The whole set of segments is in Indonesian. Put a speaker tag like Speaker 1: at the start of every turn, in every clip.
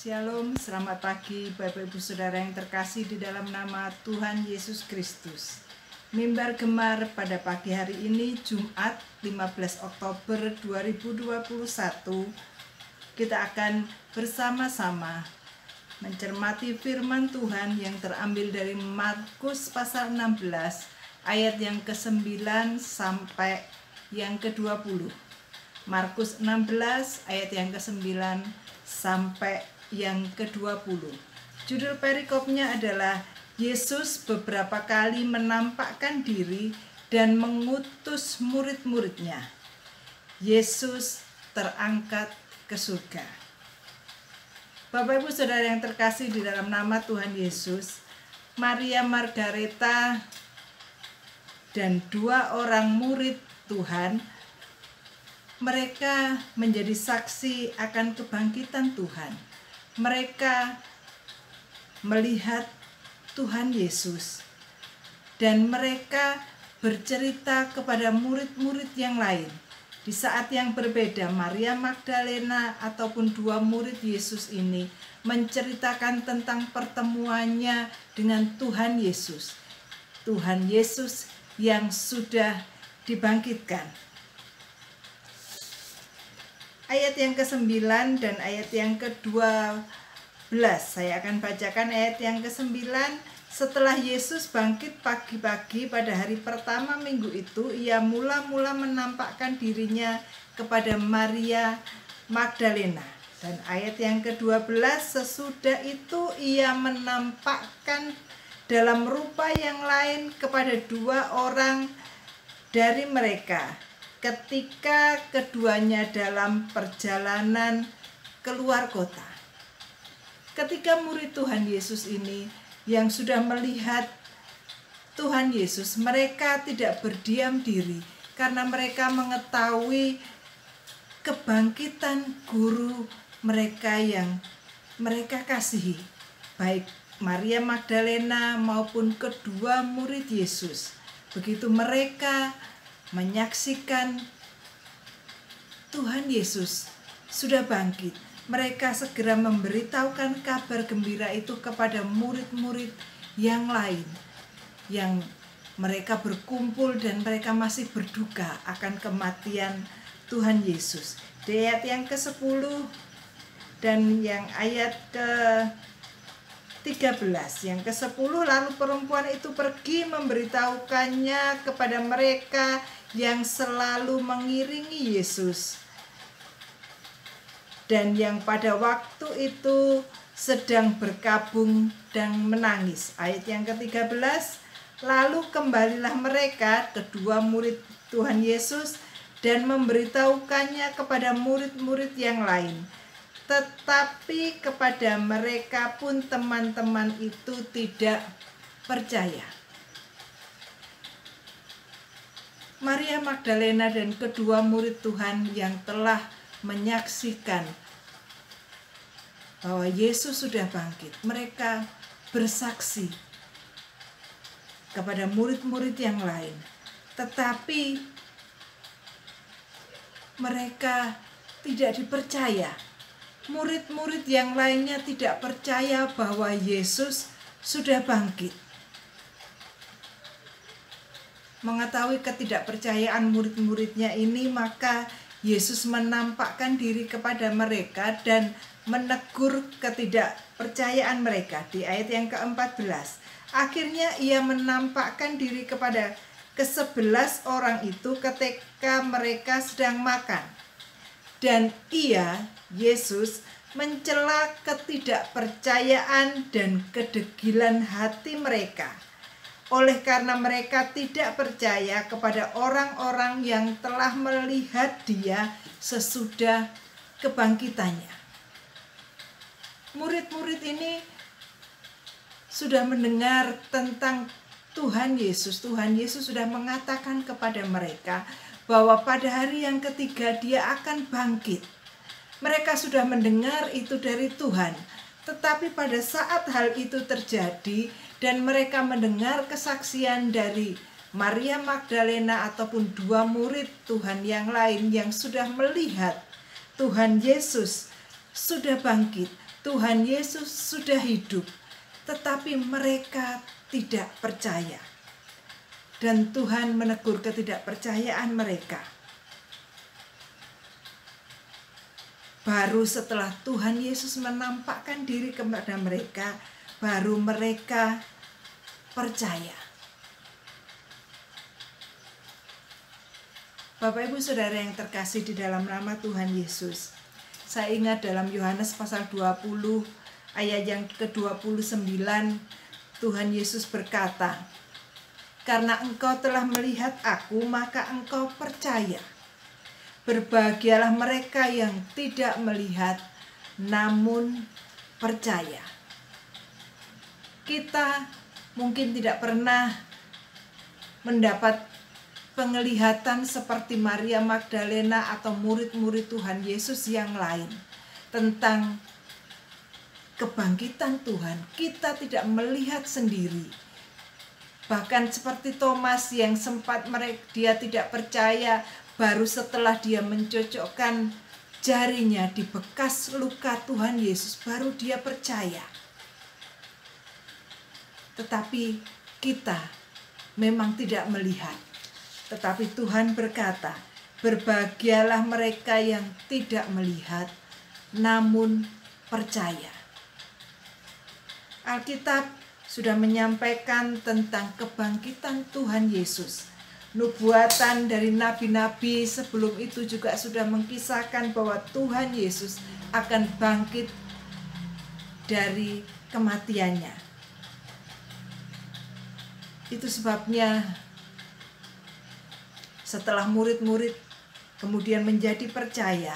Speaker 1: Shalom, selamat pagi Bapak Ibu Saudara yang terkasih di dalam nama Tuhan Yesus Kristus. Mimbar Gemar pada pagi hari ini Jumat 15 Oktober 2021 kita akan bersama-sama mencermati firman Tuhan yang terambil dari Markus pasal 16 ayat yang ke-9 sampai yang ke-20. Markus 16 ayat yang ke-9 sampai yang ke-20. Judul perikopnya adalah Yesus beberapa kali menampakkan diri dan mengutus murid-muridnya. Yesus terangkat ke surga. Bapak Ibu Saudara yang terkasih di dalam nama Tuhan Yesus, Maria Magdalena dan dua orang murid Tuhan, mereka menjadi saksi akan kebangkitan Tuhan. Mereka melihat Tuhan Yesus dan mereka bercerita kepada murid-murid yang lain. Di saat yang berbeda, Maria Magdalena ataupun dua murid Yesus ini menceritakan tentang pertemuannya dengan Tuhan Yesus. Tuhan Yesus yang sudah dibangkitkan. Ayat yang ke-9 dan ayat yang ke-12. Saya akan bacakan ayat yang ke-9. Setelah Yesus bangkit pagi-pagi pada hari pertama minggu itu, ia mula-mula menampakkan dirinya kepada Maria Magdalena. Dan ayat yang ke-12, sesudah itu ia menampakkan dalam rupa yang lain kepada dua orang dari mereka, ketika keduanya dalam perjalanan keluar kota. Ketika murid Tuhan Yesus ini yang sudah melihat Tuhan Yesus, mereka tidak berdiam diri karena mereka mengetahui kebangkitan guru mereka yang mereka kasihi, baik Maria Magdalena maupun kedua murid Yesus. Begitu mereka menyaksikan Tuhan Yesus sudah bangkit, mereka segera memberitahukan kabar gembira itu kepada murid-murid yang lain yang mereka berkumpul dan mereka masih berduka akan kematian Tuhan Yesus. Di ayat yang ke-10 dan yang ayat ke-13, yang ke-10, lalu perempuan itu pergi memberitahukannya kepada mereka yang selalu mengiringi Yesus dan yang pada waktu itu sedang berkabung dan menangis. Ayat yang ke-13, lalu kembalilah mereka, kedua murid Tuhan Yesus, dan memberitahukannya kepada murid-murid yang lain. Tetapi kepada mereka pun teman-teman itu tidak percaya. Maria Magdalena dan kedua murid Tuhan yang telah menyaksikan bahwa Yesus sudah bangkit, mereka bersaksi kepada murid-murid yang lain. Tetapi mereka tidak dipercaya. Murid-murid yang lainnya tidak percaya bahwa Yesus sudah bangkit. Mengetahui ketidakpercayaan murid-muridnya ini, maka Yesus menampakkan diri kepada mereka dan menegur ketidakpercayaan mereka. Di ayat yang ke-14, akhirnya ia menampakkan diri kepada ke-11 orang itu ketika mereka sedang makan. Dan ia, Yesus, mencela ketidakpercayaan dan kedegilan hati mereka. Oleh karena mereka tidak percaya kepada orang-orang yang telah melihat dia sesudah kebangkitannya. Murid-murid ini sudah mendengar tentang Tuhan Yesus. Tuhan Yesus sudah mengatakan kepada mereka bahwa pada hari yang ketiga dia akan bangkit. Mereka sudah mendengar itu dari Tuhan. Tetapi pada saat hal itu terjadi dan mereka mendengar kesaksian dari Maria Magdalena ataupun dua murid Tuhan yang lain yang sudah melihat Tuhan Yesus sudah bangkit, Tuhan Yesus sudah hidup, tetapi mereka tidak percaya. Dan Tuhan menegur ketidakpercayaan mereka. Baru setelah Tuhan Yesus menampakkan diri kepada mereka, baru mereka percaya. Bapak Ibu Saudara yang terkasih di dalam nama Tuhan Yesus, saya ingat dalam Yohanes pasal 20 ayat yang ke-29, Tuhan Yesus berkata, "Karena engkau telah melihat aku, maka engkau percaya. Berbahagialah mereka yang tidak melihat, namun percaya." Kita mungkin tidak pernah mendapat penglihatan seperti Maria Magdalena atau murid-murid Tuhan Yesus yang lain tentang kebangkitan Tuhan. Kita tidak melihat sendiri. Bahkan seperti Thomas yang sempat dia tidak percaya, baru setelah dia mencocokkan jarinya di bekas luka Tuhan Yesus, baru dia percaya. Tetapi kita memang tidak melihat. Tetapi Tuhan berkata, "Berbahagialah mereka yang tidak melihat, namun percaya." Alkitab sudah menyampaikan tentang kebangkitan Tuhan Yesus. Nubuatan dari nabi-nabi sebelum itu juga sudah mengkisahkan bahwa Tuhan Yesus akan bangkit dari kematiannya. Itu sebabnya setelah murid-murid kemudian menjadi percaya,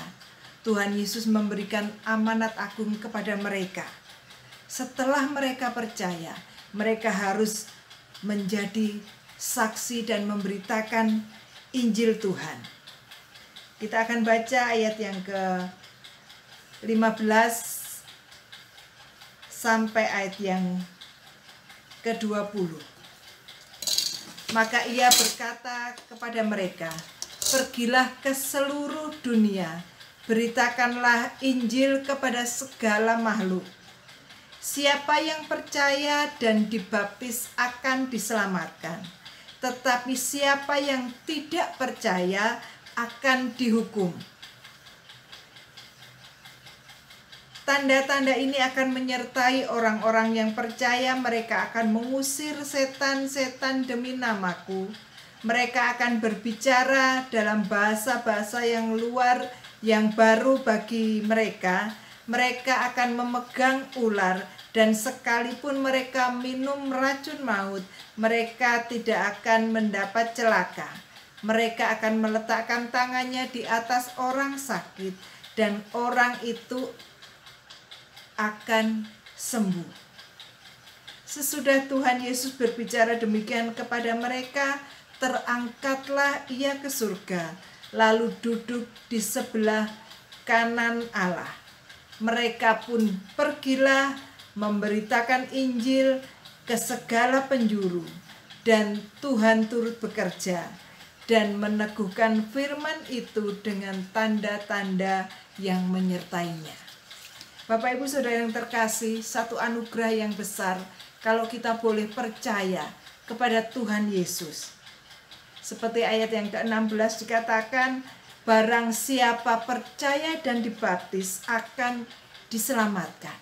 Speaker 1: Tuhan Yesus memberikan amanat agung kepada mereka. Setelah mereka percaya, mereka harus menjadi saksi dan memberitakan Injil Tuhan. Kita akan baca ayat yang ke-15 sampai ayat yang ke-20. Maka ia berkata kepada mereka, "Pergilah ke seluruh dunia, beritakanlah Injil kepada segala makhluk. Siapa yang percaya dan dibaptis akan diselamatkan, tetapi siapa yang tidak percaya akan dihukum. Tanda-tanda ini akan menyertai orang-orang yang percaya. Mereka akan mengusir setan-setan demi namaku. Mereka akan berbicara dalam bahasa-bahasa yang luar, yang baru bagi mereka. Mereka akan memegang ular, dan sekalipun mereka minum racun maut, mereka tidak akan mendapat celaka. Mereka akan meletakkan tangannya di atas orang sakit, dan orang itu akan sembuh." Sesudah Tuhan Yesus berbicara demikian kepada mereka, terangkatlah ia ke surga, lalu duduk di sebelah kanan Allah. Mereka pun pergilah memberitakan Injil ke segala penjuru, dan Tuhan turut bekerja dan meneguhkan firman itu dengan tanda-tanda yang menyertainya. Bapak Ibu Saudara yang terkasih, satu anugerah yang besar kalau kita boleh percaya kepada Tuhan Yesus. Seperti ayat yang ke-16 dikatakan, "Barang siapa percaya dan dibaptis akan diselamatkan."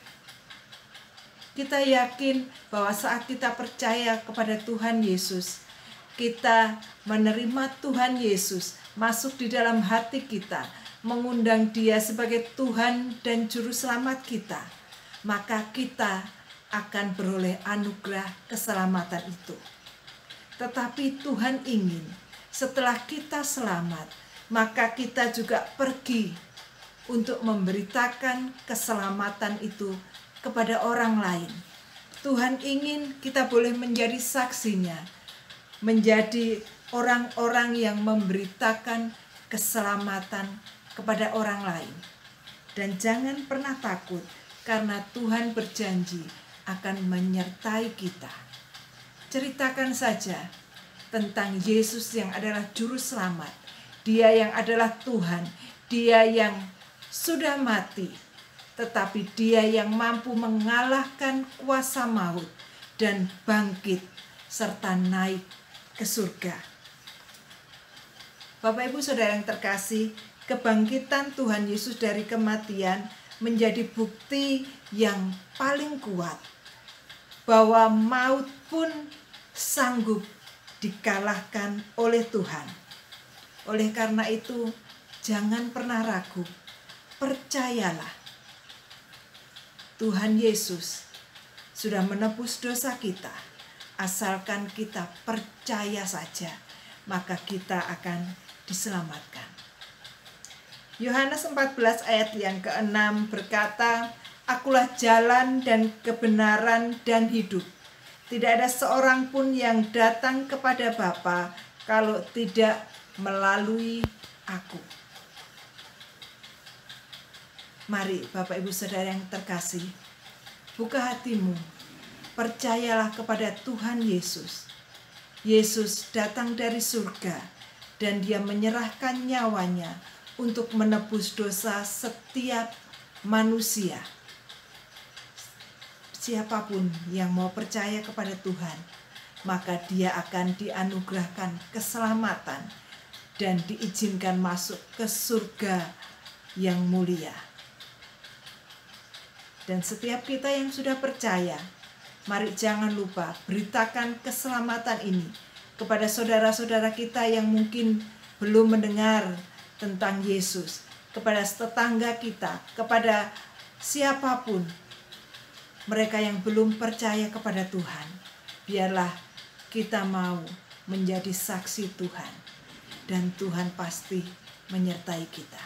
Speaker 1: Kita yakin bahwa saat kita percaya kepada Tuhan Yesus, kita menerima Tuhan Yesus masuk di dalam hati kita, mengundang Dia sebagai Tuhan dan Juru Selamat kita, maka kita akan beroleh anugerah keselamatan itu. Tetapi Tuhan ingin setelah kita selamat, maka kita juga pergi untuk memberitakan keselamatan itu kepada orang lain. Tuhan ingin kita boleh menjadi saksinya, menjadi orang-orang yang memberitakan keselamatan kepada orang lain. Dan jangan pernah takut, karena Tuhan berjanji akan menyertai kita. Ceritakan saja tentang Yesus yang adalah Juru Selamat, Dia yang adalah Tuhan, Dia yang sudah mati, tetapi Dia yang mampu mengalahkan kuasa maut dan bangkit serta naik ke surga. Bapak Ibu Saudara yang terkasih, kebangkitan Tuhan Yesus dari kematian menjadi bukti yang paling kuat bahwa maut pun sanggup dikalahkan oleh Tuhan. Oleh karena itu, jangan pernah ragu, percayalah. Tuhan Yesus sudah menebus dosa kita. Asalkan kita percaya saja, maka kita akan diselamatkan. Yohanes 14 ayat yang ke-6 berkata, "Akulah jalan dan kebenaran dan hidup. Tidak ada seorang pun yang datang kepada Bapa kalau tidak melalui aku." Mari Bapak Ibu Saudara yang terkasih, buka hatimu, percayalah kepada Tuhan Yesus. Yesus datang dari surga dan Dia menyerahkan nyawanya untuk menebus dosa setiap manusia. Siapapun yang mau percaya kepada Tuhan, maka dia akan dianugerahkan keselamatan dan diizinkan masuk ke surga yang mulia. Dan setiap kita yang sudah percaya, mari jangan lupa beritakan keselamatan ini kepada saudara-saudara kita yang mungkin belum mendengar tentang Yesus, kepada tetangga kita, kepada siapapun mereka yang belum percaya kepada Tuhan. Biarlah kita mau menjadi saksi Tuhan, dan Tuhan pasti menyertai kita.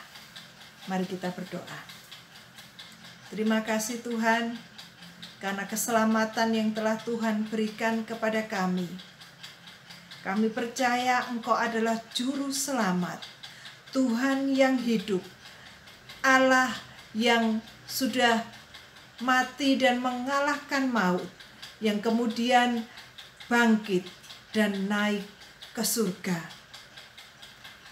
Speaker 1: Mari kita berdoa. Terima kasih Tuhan, karena keselamatan yang telah Tuhan berikan kepada kami. Kami percaya Engkau adalah Juru Selamat, Tuhan yang hidup, Allah yang sudah mati dan mengalahkan maut, yang kemudian bangkit dan naik ke surga.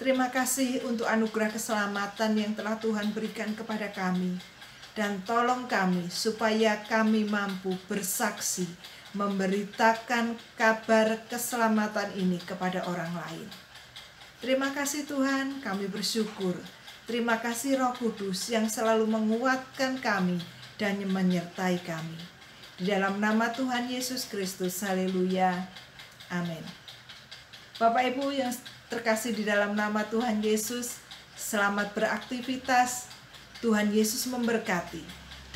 Speaker 1: Terima kasih untuk anugerah keselamatan yang telah Tuhan berikan kepada kami. Dan tolong kami supaya kami mampu bersaksi, memberitakan kabar keselamatan ini kepada orang lain. Terima kasih Tuhan, kami bersyukur. Terima kasih Roh Kudus yang selalu menguatkan kami dan menyertai kami. Di dalam nama Tuhan Yesus Kristus, haleluya, amin. Bapak Ibu yang terkasih di dalam nama Tuhan Yesus, selamat beraktivitas. Tuhan Yesus memberkati,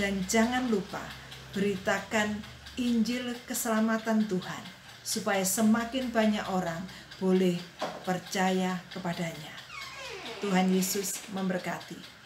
Speaker 1: dan jangan lupa beritakan Injil keselamatan Tuhan supaya semakin banyak orang boleh percaya kepadanya. Tuhan Yesus memberkati.